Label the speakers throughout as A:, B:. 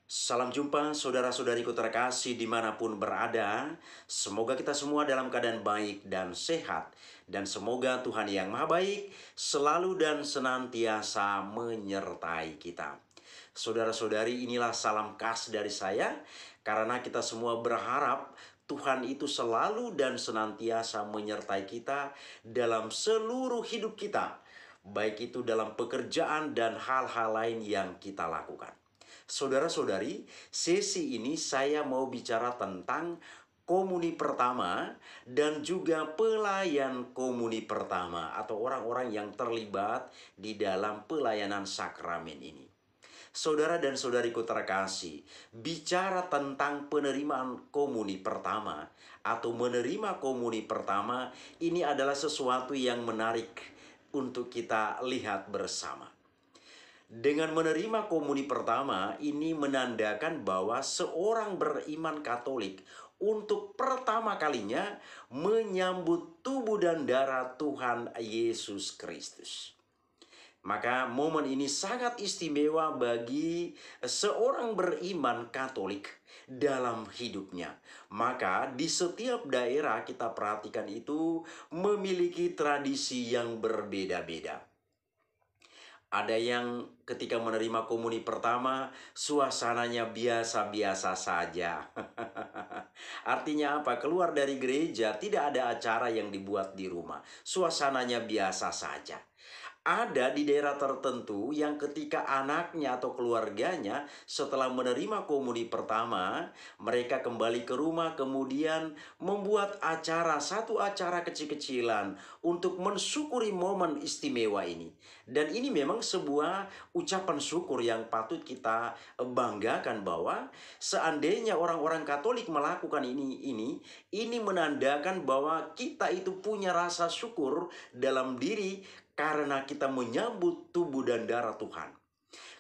A: Salam jumpa saudara-saudariku terkasih dimanapun berada. Semoga kita semua dalam keadaan baik dan sehat. Dan semoga Tuhan yang Maha Baik selalu dan senantiasa menyertai kita. Saudara-saudari, inilah salam khas dari saya. Karena kita semua berharap Tuhan itu selalu dan senantiasa menyertai kita dalam seluruh hidup kita. Baik itu dalam pekerjaan dan hal-hal lain yang kita lakukan. Saudara-saudari, sesi ini saya mau bicara tentang komuni pertama dan juga pelayan komuni pertama atau orang-orang yang terlibat di dalam pelayanan sakramen ini. Saudara dan saudariku terkasih, bicara tentang penerimaan komuni pertama atau menerima komuni pertama, ini adalah sesuatu yang menarik untuk kita lihat bersama. Dengan menerima komuni pertama, ini menandakan bahwa seorang beriman Katolik untuk pertama kalinya menyambut tubuh dan darah Tuhan Yesus Kristus. Maka momen ini sangat istimewa bagi seorang beriman Katolik dalam hidupnya. Maka di setiap daerah kita perhatikan itu memiliki tradisi yang berbeda-beda. Ada yang ketika menerima komuni pertama, suasananya biasa-biasa saja. Artinya apa? Keluar dari gereja, tidak ada acara yang dibuat di rumah. Suasananya biasa saja. Ada di daerah tertentu yang ketika anaknya atau keluarganya setelah menerima komuni pertama, mereka kembali ke rumah kemudian membuat satu acara kecil-kecilan untuk mensyukuri momen istimewa ini. Dan ini memang sebuah ucapan syukur yang patut kita banggakan bahwa seandainya orang-orang Katolik melakukan ini menandakan bahwa kita itu punya rasa syukur dalam diri karena kita menyambut tubuh dan darah Tuhan.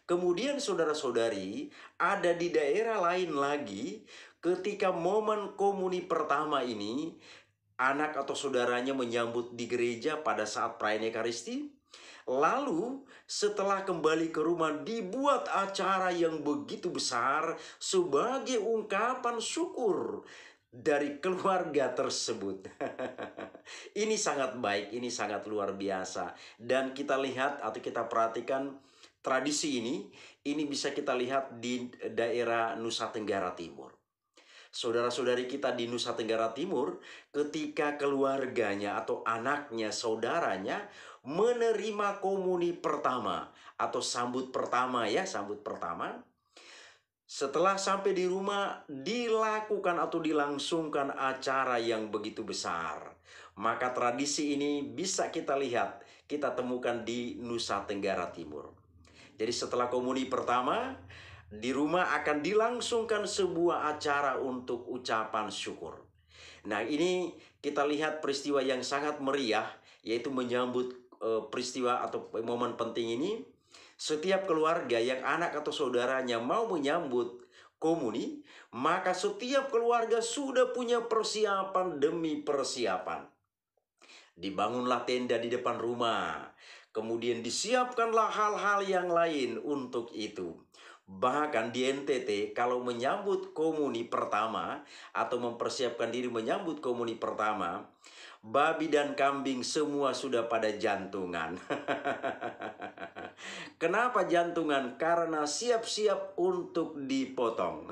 A: Kemudian saudara-saudari, ada di daerah lain lagi ketika momen komuni pertama ini, anak atau saudaranya menyambut di gereja pada saat perayaan Ekaristi. Lalu setelah kembali ke rumah dibuat acara yang begitu besar sebagai ungkapan syukur dari keluarga tersebut. Ini sangat baik, ini sangat luar biasa. Dan kita lihat atau kita perhatikan tradisi ini bisa kita lihat di daerah Nusa Tenggara Timur. Saudara-saudari kita di Nusa Tenggara Timur, ketika keluarganya atau anaknya, saudaranya menerima komuni pertama atau sambut pertama ya, sambut pertama. Setelah sampai di rumah, dilakukan atau dilangsungkan acara yang begitu besar. Maka tradisi ini bisa kita lihat, kita temukan di Nusa Tenggara Timur. Jadi setelah komuni pertama, di rumah akan dilangsungkan sebuah acara untuk ucapan syukur. Nah, ini kita lihat peristiwa yang sangat meriah, yaitu menyambut peristiwa atau momen penting ini. Setiap keluarga yang anak atau saudaranya mau menyambut komuni, maka setiap keluarga sudah punya persiapan demi persiapan. Dibangunlah tenda di depan rumah, kemudian disiapkanlah hal-hal yang lain untuk itu. Bahkan di NTT kalau menyambut komuni pertama atau mempersiapkan diri menyambut komuni pertama, babi dan kambing semua sudah pada jantungan. Kenapa jantungan? Karena siap-siap untuk dipotong.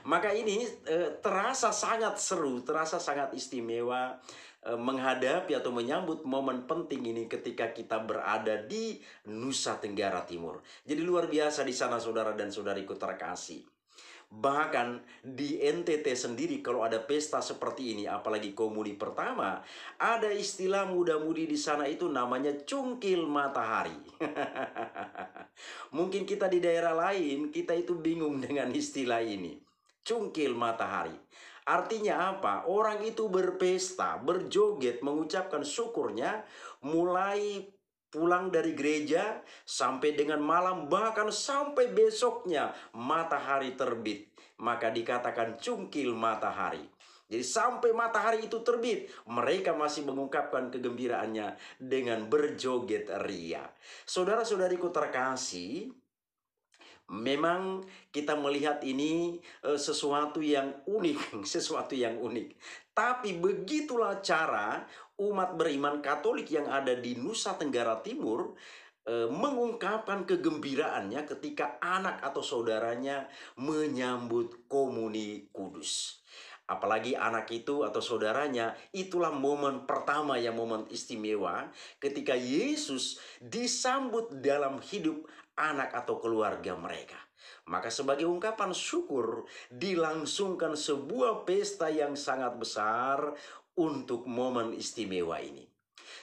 A: Maka ini terasa sangat seru, terasa sangat istimewa menghadapi atau menyambut momen penting ini ketika kita berada di Nusa Tenggara Timur. Jadi luar biasa di sana saudara dan saudariku terkasih. Bahkan di NTT sendiri kalau ada pesta seperti ini, apalagi komuni pertama, ada istilah muda-mudi di sana itu namanya cungkil matahari. Mungkin kita di daerah lain, kita itu bingung dengan istilah ini. Cungkil matahari. Artinya apa? Orang itu berpesta, berjoget, mengucapkan syukurnya mulai pulang dari gereja sampai dengan malam, bahkan sampai besoknya matahari terbit. Maka dikatakan cungkil matahari. Jadi sampai matahari itu terbit, mereka masih mengungkapkan kegembiraannya dengan berjoget ria. Saudara-saudariku terkasih, Memang kita melihat ini sesuatu yang unik, sesuatu yang unik. Tapi begitulah cara umat beriman Katolik yang ada di Nusa Tenggara Timur mengungkapkan kegembiraannya ketika anak atau saudaranya menyambut komuni kudus. Apalagi anak itu atau saudaranya, itulah momen pertama yang momen istimewa ketika Yesus disambut dalam hidup anak atau keluarga mereka. Maka sebagai ungkapan syukur dilangsungkan sebuah pesta yang sangat besar untuk momen istimewa ini.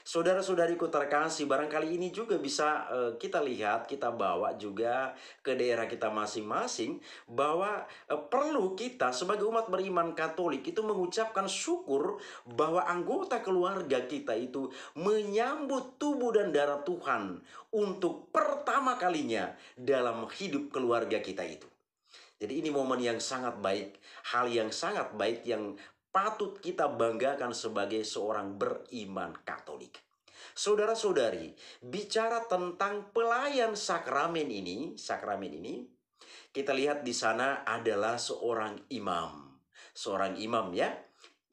A: Saudara-saudariku terkasih, barangkali ini juga bisa kita lihat, kita bawa juga ke daerah kita masing-masing, bahwa perlu kita sebagai umat beriman Katolik itu mengucapkan syukur bahwa anggota keluarga kita itu menyambut tubuh dan darah Tuhan untuk pertama kalinya dalam hidup keluarga kita itu. Jadi ini momen yang sangat baik, hal yang sangat baik yang patut kita banggakan sebagai seorang beriman Katolik. Saudara-saudari, bicara tentang pelayan sakramen ini, kita lihat di sana adalah seorang imam. Seorang imam ya,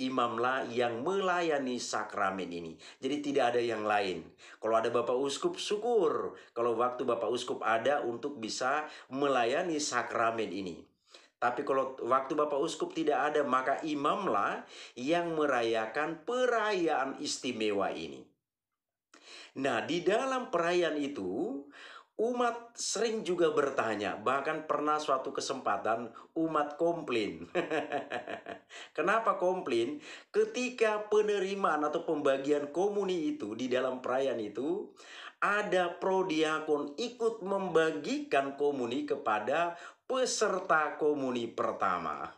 A: imamlah yang melayani sakramen ini. Jadi tidak ada yang lain. Kalau ada Bapak Uskup, syukur. Kalau waktu Bapak Uskup ada untuk bisa melayani sakramen ini. Tapi kalau waktu Bapak Uskup tidak ada, maka imamlah yang merayakan perayaan istimewa ini. Nah, di dalam perayaan itu, umat sering juga bertanya, bahkan pernah suatu kesempatan umat komplain. Kenapa komplain? Ketika penerimaan atau pembagian komuni itu di dalam perayaan itu, ada prodiakon ikut membagikan komuni kepada peserta komuni pertama.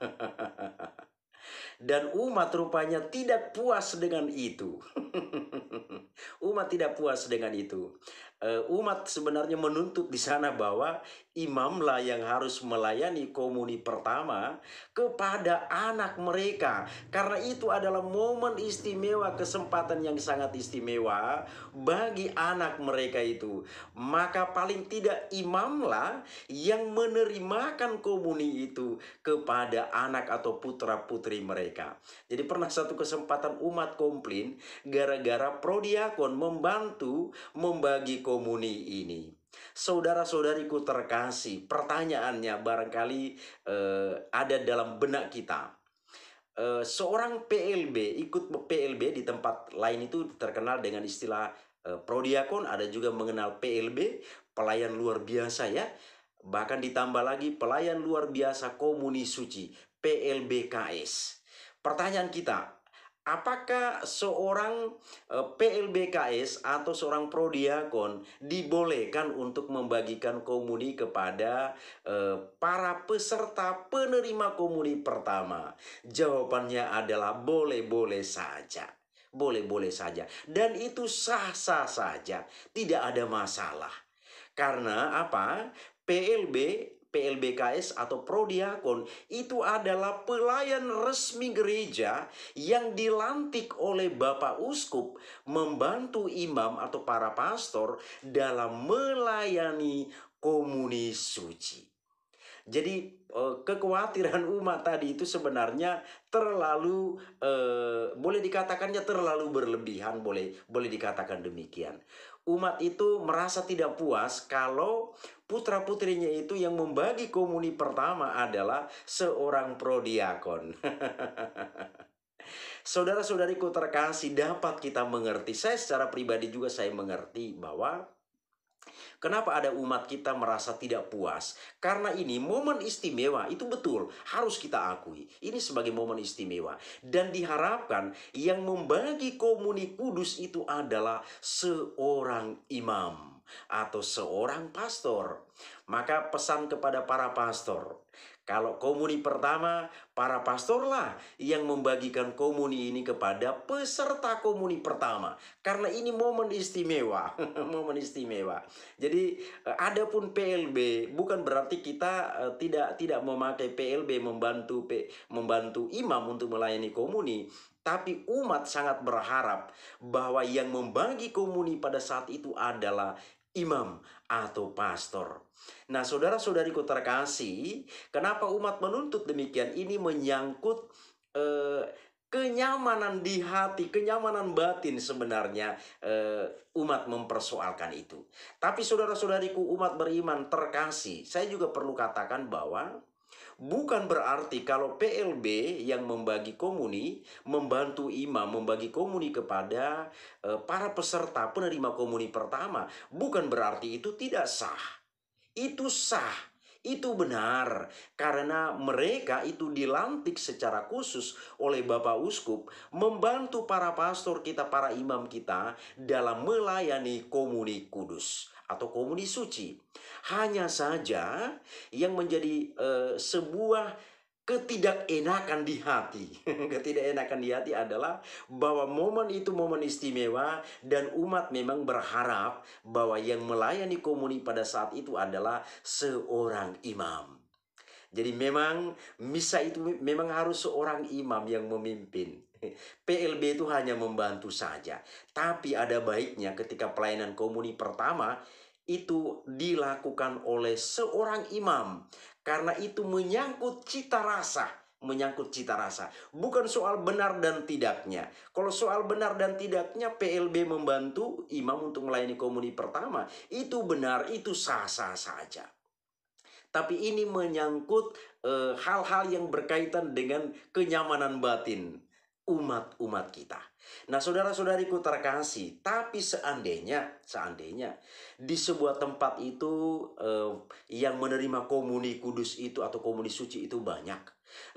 A: Dan umat rupanya tidak puas dengan itu. Umat tidak puas dengan itu. Umat sebenarnya menuntut di sana bahwa imamlah yang harus melayani komuni pertama kepada anak mereka. Karena itu adalah momen istimewa, kesempatan yang sangat istimewa bagi anak mereka itu. Maka paling tidak imamlah yang menerimakan komuni itu kepada anak atau putra-putri mereka. Jadi pernah satu kesempatan umat komplain gara-gara prodiakon membantu membagi komuni ini. Saudara-saudariku terkasih, pertanyaannya barangkali ada dalam benak kita. Seorang PLB, ikut PLB di tempat lain itu terkenal dengan istilah prodiakon, ada juga mengenal PLB, pelayan luar biasa ya. Bahkan ditambah lagi pelayan luar biasa komuni suci, PLBKS. Pertanyaan kita, apakah seorang PLBKS atau seorang prodiakon dibolehkan untuk membagikan komuni kepada para peserta penerima komuni pertama? Jawabannya adalah boleh-boleh saja. Boleh-boleh saja. Dan itu sah-sah saja. Tidak ada masalah. Karena apa? PLBKS atau prodiakon itu adalah pelayan resmi gereja yang dilantik oleh Bapak Uskup membantu imam atau para pastor dalam melayani komuni suci. Jadi kekhawatiran umat tadi itu sebenarnya terlalu boleh dikatakannya terlalu berlebihan, boleh dikatakan demikian. Umat itu merasa tidak puas kalau putra-putrinya itu yang membagi komuni pertama adalah seorang prodiakon. Saudara-saudariku terkasih, dapat kita mengerti, saya secara pribadi juga saya mengerti bahwa kenapa ada umat kita merasa tidak puas? Karena ini momen istimewa, itu betul, harus kita akui. Ini sebagai momen istimewa. Dan diharapkan yang membagi komuni kudus itu adalah seorang imam atau seorang pastor. Maka pesan kepada para pastor, kalau komuni pertama, para pastorlah yang membagikan komuni ini kepada peserta komuni pertama. Karena ini momen istimewa, momen istimewa. Jadi adapun PLB bukan berarti kita tidak memakai PLB membantu imam untuk melayani komuni. Tapi umat sangat berharap bahwa yang membagi komuni pada saat itu adalah imam atau pastor. Nah, saudara-saudariku terkasih, kenapa umat menuntut demikian? Ini menyangkut eh, kenyamanan di hati, kenyamanan batin sebenarnya umat mempersoalkan itu. Tapi saudara-saudariku umat beriman terkasih, saya juga perlu katakan bahwa bukan berarti kalau PLB yang membagi komuni, membantu imam membagi komuni kepada para peserta penerima komuni pertama, bukan berarti itu tidak sah. Itu sah. Itu benar, karena mereka itu dilantik secara khusus oleh Bapak Uskup membantu para pastor kita, para imam kita dalam melayani komuni kudus atau komuni suci. Hanya saja yang menjadi sebuah ketidakenakan di hati. Ketidakenakan di hati adalah bahwa momen itu momen istimewa dan umat memang berharap bahwa yang melayani komuni pada saat itu adalah seorang imam. Jadi memang misa itu memang harus seorang imam yang memimpin. PLB itu hanya membantu saja. Tapi ada baiknya ketika pelayanan komuni pertama itu dilakukan oleh seorang imam. Karena itu menyangkut cita rasa. Menyangkut cita rasa. Bukan soal benar dan tidaknya. Kalau soal benar dan tidaknya PLB membantu imam untuk melayani komuni pertama. Itu benar, itu sah-sah saja. Tapi ini menyangkut hal-hal yang berkaitan dengan kenyamanan batin umat-umat kita. Nah, saudara-saudariku terkasih, tapi seandainya di sebuah tempat itu yang menerima komuni kudus itu atau komuni suci itu banyak,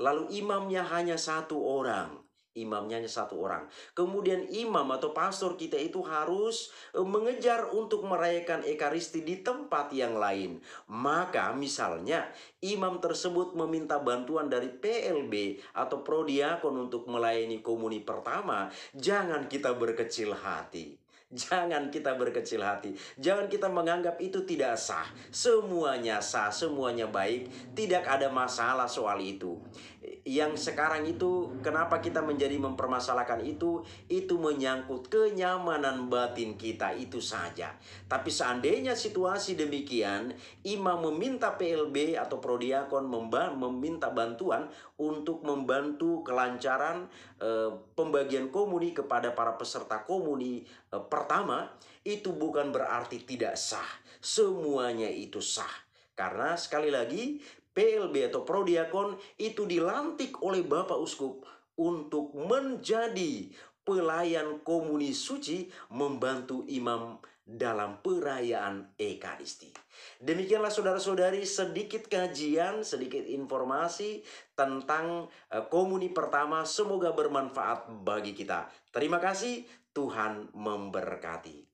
A: lalu imamnya hanya satu orang. Imamnya hanya satu orang. Kemudian imam atau pastor kita itu harus mengejar untuk merayakan Ekaristi di tempat yang lain. Maka misalnya imam tersebut meminta bantuan dari PLB atau prodiakon untuk melayani komuni pertama, jangan kita berkecil hati. Jangan kita berkecil hati. Jangan kita menganggap itu tidak sah. Semuanya sah, semuanya baik. Tidak ada masalah soal itu. Yang sekarang itu kenapa kita menjadi mempermasalahkan itu menyangkut kenyamanan batin kita itu saja. Tapi seandainya situasi demikian, imam meminta PLB atau prodiakon meminta bantuan untuk membantu kelancaran pembagian komuni kepada para peserta komuni pertama, itu bukan berarti tidak sah. Semuanya itu sah. Karena sekali lagi PLB atau prodiakon itu dilantik oleh Bapak Uskup untuk menjadi pelayan komuni suci, membantu imam dalam perayaan Ekaristi. Demikianlah saudara-saudari sedikit kajian, sedikit informasi tentang komuni pertama. Semoga bermanfaat bagi kita. Terima kasih, Tuhan memberkati.